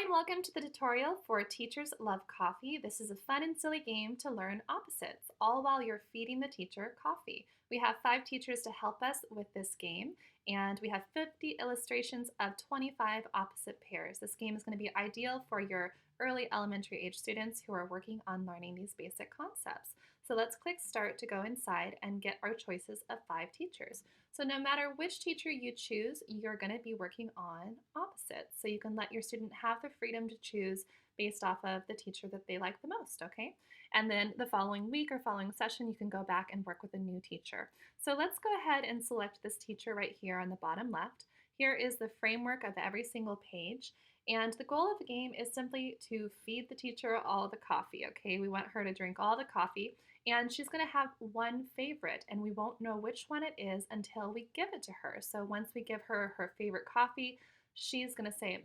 Hi and welcome to the tutorial for Teachers Love Coffee. This is a fun and silly game to learn opposites, all while you're feeding the teacher coffee. We have 5 teachers to help us with this game, and we have 50 illustrations of 25 opposite pairs. This game is going to be ideal for your early elementary age students who are working on learning these basic concepts. So let's click start to go inside and get our choices of 5 teachers. So no matter which teacher you choose, you're going to be working on opposites. So you can let your student have the freedom to choose based off of the teacher that they like the most, okay? And then the following week or following session, you can go back and work with a new teacher. So let's go ahead and select this teacher right here on the bottom left. Here is the framework of every single page. And the goal of the game is simply to feed the teacher all the coffee, okay? We want her to drink all the coffee. And she's going to have one favorite, and we won't know which one it is until we give it to her. So once we give her her favorite coffee, she's going to say,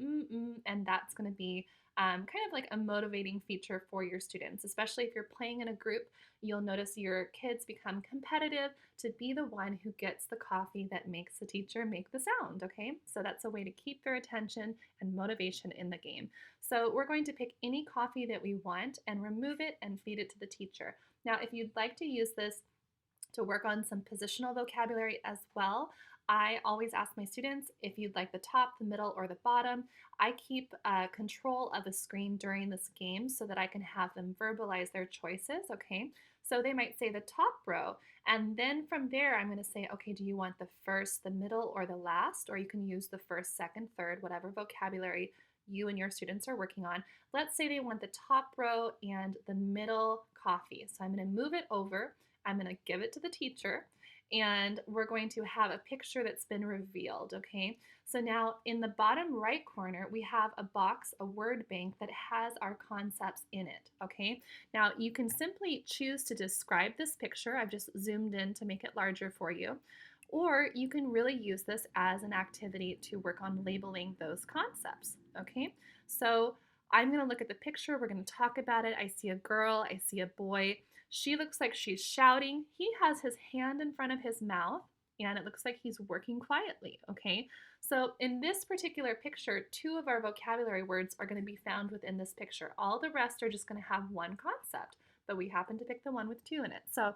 and that's going to be kind of like a motivating feature for your students, especially if you're playing in a group. You'll notice your kids become competitive to be the one who gets the coffee that makes the teacher make the sound, okay? So that's a way to keep their attention and motivation in the game. So we're going to pick any coffee that we want and remove it and feed it to the teacher. Now, if you'd like to use this to work on some positional vocabulary as well, I always ask my students if you'd like the top, the middle, or the bottom. I keep control of the screen during this game so that I can have them verbalize their choices, okay? So they might say the top row, and then from there I'm going to say, okay, do you want the first, the middle, or the last? Or you can use the first, second, third, whatever vocabulary you and your students are working on. Let's say they want the top row and the middle coffee. So I'm going to move it over. I'm going to give it to the teacher, and we're going to have a picture that's been revealed, okay? So now in the bottom right corner, we have a box, a word bank that has our concepts in it, okay? Now you can simply choose to describe this picture. I've just zoomed in to make it larger for you. Or you can really use this as an activity to work on labeling those concepts, okay? So I'm going to look at the picture. We're going to talk about it. I see a girl. I see a boy. She looks like she's shouting. He has his hand in front of his mouth, and it looks like he's working quietly, okay? So in this particular picture, 2 of our vocabulary words are going to be found within this picture. All the rest are just going to have one concept, but we happen to pick the one with 2 in it. So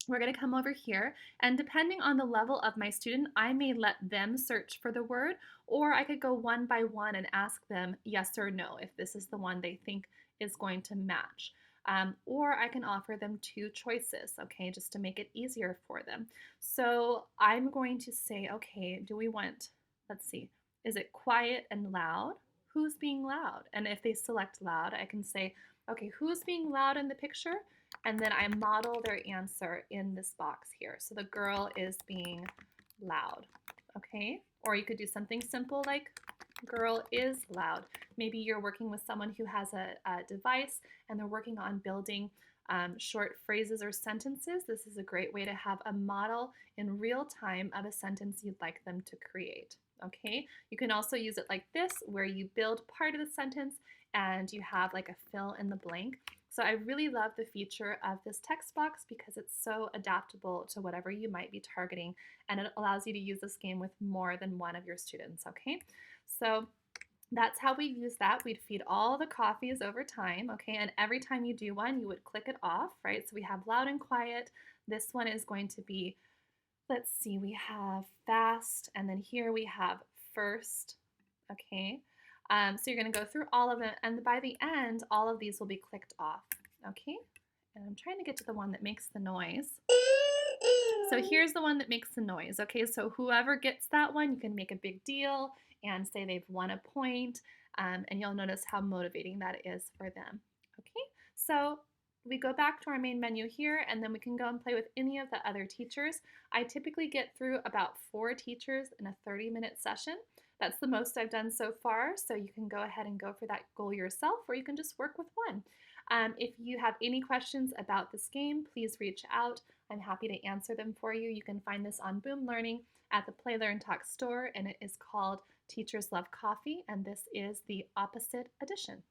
we're going to come over here, and depending on the level of my student, I may let them search for the word, or I could go one by one and ask them yes or no if this is the one they think is going to match. Or I can offer them 2 choices, okay, just to make it easier for them. So I'm going to say, okay, do we want, let's see, is it quiet and loud? Who's being loud? And if they select loud, I can say, okay, who's being loud in the picture? And then I model their answer in this box here. So the girl is being loud, okay? Or you could do something simple like girl is loud. Maybe you're working with someone who has a device and they're working on building short phrases or sentences. This is a great way to have a model in real time of a sentence you'd like them to create. Okay, you can also use it like this, where you build part of the sentence and you have like a fill in the blank. So I really love the feature of this text box because it's so adaptable to whatever you might be targeting, and it allows you to use this game with more than one of your students, okay? So that's how we use that. We'd feed all the coffees over time, okay? And every time you do one, you would click it off, right? So we have loud and quiet. This one is going to be, let's see, we have fast, and then here we have first, okay? So you're going to go through all of them, and by the end, all of these will be clicked off, okay? And I'm trying to get to the one that makes the noise. So here's the one that makes the noise, okay? So whoever gets that one, you can make a big deal and say they've won a point, and you'll notice how motivating that is for them, okay? So we go back to our main menu here, and then we can go and play with any of the other teachers. I typically get through about 4 teachers in a 30-minute session. That's the most I've done so far, so you can go ahead and go for that goal yourself, or you can just work with one. If you have any questions about this game, please reach out. I'm happy to answer them for you. You can find this on Boom Learning at the Play Learn Talk store, and it is called Teachers Love Coffee, and this is the opposite edition.